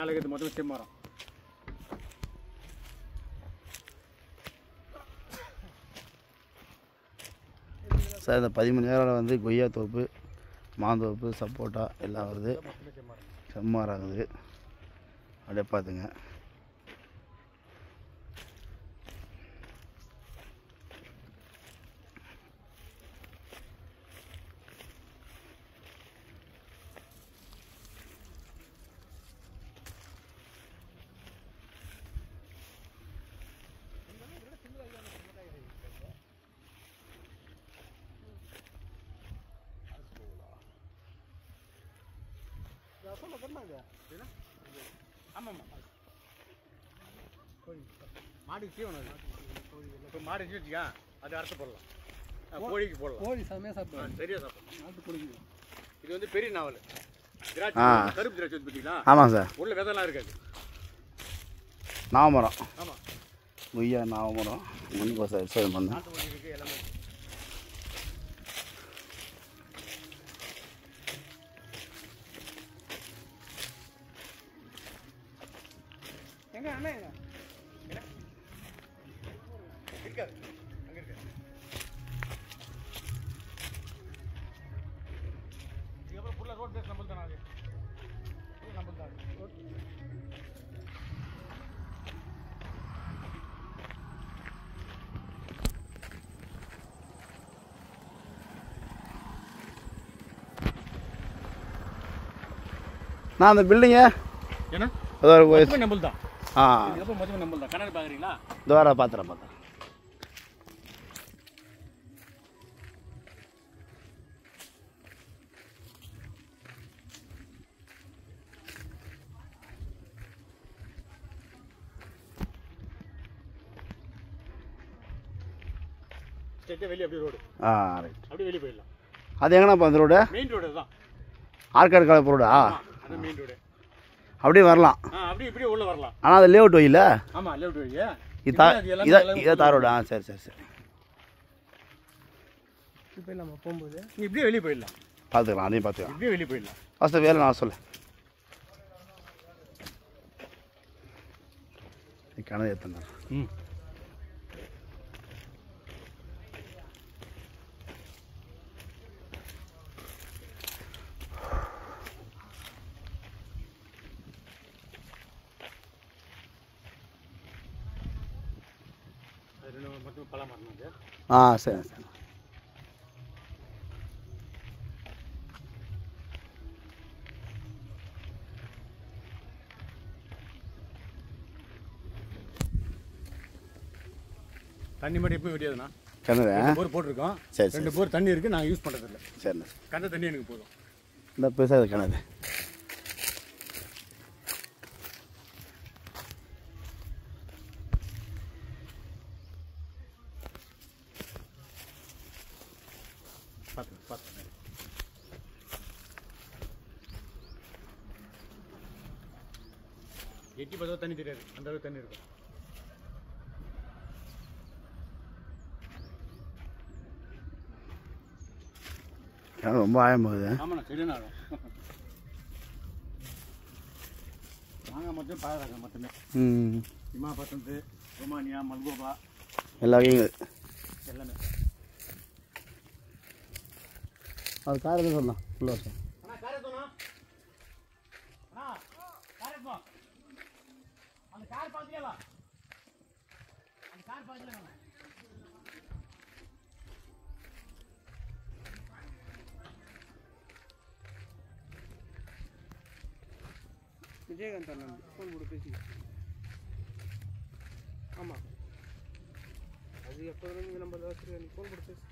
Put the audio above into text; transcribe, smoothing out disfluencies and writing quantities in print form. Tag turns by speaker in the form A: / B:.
A: நாளைக்கு மொத்தம் செம்மரம்
B: சார். இந்த 13 ஏக்கரில் வந்து கொய்யா தோப்பு, மாந்தோப்பு, சப்போட்டா எல்லாம் வருது. செம்மரம் இருக்குது. அப்படியே பார்த்துங்க.
A: மாட்டுக்கு தீவனம் இப்போ மாடு வச்சுக்கா அது அரைச்சி போடலாம், கோழிக்கு போடலாம்.
C: கோழி செம்மையாக சாப்பிடுவோம்,
A: சரியாக சாப்பிடலாம்.
C: நாட்டு கோழிக்கு.
A: இது வந்து பெரிய நாவல் திராட்சை, கருப்பு திராட்சை வந்து பார்த்தீங்களா?
B: ஆமாம் சார்.
A: உள்ள விதெல்லாம் இருக்காது.
B: நாவமரம்.
A: ஆமாம்,
B: கொய்யா நாவமரம். மண் சார் சார் மண்.
A: நாட்டு கோழி இருக்குது எல்லாமே.
C: எங்க அண்ணா எங்க
A: இருக்காது, அங்கே இருக்காது. இதுக்கப்புறம் ஃபுல்லாக ரோட் பேஸ் நம்மள் தானே, அது நம்மள் தான்.
B: நான் அந்த பில்டிங்க
A: ஏன்னா
B: ஏதோ
A: நம்மள் தான்.
B: ஆ
A: இதுக்கப்புறம் மொத்தம் நம்மள் தான். கண்ணாடி பார்க்குறீங்களா?
B: துவாரா பார்த்துறேன்.
A: ஸ்ட்ரெயிட்டாக வெளியே அப்படியே ரோடு,
B: ஆ ரைட்.
A: அப்படியே வெளியே போயிடலாம்.
B: அது எங்கண்ணா அந்த ரோடு?
A: மெயின் ரோடு தான்.
B: ஆற்காடு கலப்பு ரோடா?
A: அது மெயின் ரோடு.
B: அப்படியே வரலாம்.
A: அப்படியே இப்படியே உள்ளே வரலாம்.
B: ஆனால் அது லேஅவுட் வழியில்.
A: ஆமாம், லேஅவுட் வழியா
B: இதை தார் ரோடு. ஆ சரி சரி சரி.
C: இப்போ நம்ம போகும்போது
A: நீ இப்படியே வெளியே போயிடலாம்.
B: பார்த்துக்கலாம், அதையும் பார்த்துக்கலாம்.
A: இப்படியே வெளியே போயிடலாம்.
B: ஃபஸ்ட்டு வேலை நான் சொல்ல கிணறு எத்தனை.
A: ம், மட்டும் பழம் மாறினது.
B: ஆ சரி சரி.
A: தண்ணி மட்டும் எப்பவும் வெடியாதுண்ணா.
B: கிணறு
A: போர் போட்டிருக்கோம்.
B: சரி சரி.
A: 2 போர் தண்ணி இருக்குது, நாங்கள் யூஸ் பண்ணுறதில்ல.
B: சரிண்ணா.
A: கந்த தண்ணி எனக்கு போதும்.
B: இந்த பெருசாக கிணறு.
A: பார்த்து பார்த்து எட்டி பார்த்தா தண்ணி தெரியாது, அந்த அளவுக்கு தண்ணி இருக்கும்.
B: கிணறு ரொம்ப ஆழம் போகுது.
A: ஆமாண்ணா, சரியான ஆகும். நாங்கள் மட்டும் பழகிறாங்க மட்டுமே.
B: ம்,
A: இமா பசந்து, ரொமானியா, மல்கோபா
B: எல்லா வகையும்
A: எல்லாமே.
B: அது கார் எதுவும் சொல்லலாம் ஃபுல்லாக சார்.
A: அண்ணா காரத்தோண்ணா, அண்ணா காரத்தோ, அந்த கார் பார்த்துக்கலாம், அந்த கார் பார்த்துக்கலாம்.
C: விஜயகாந்த் அண்ணன் ஃபோன் போட்டு பேசி. ஆமாம், அது எப்போ நம்ம ஃபோன் போட்டு பேசி.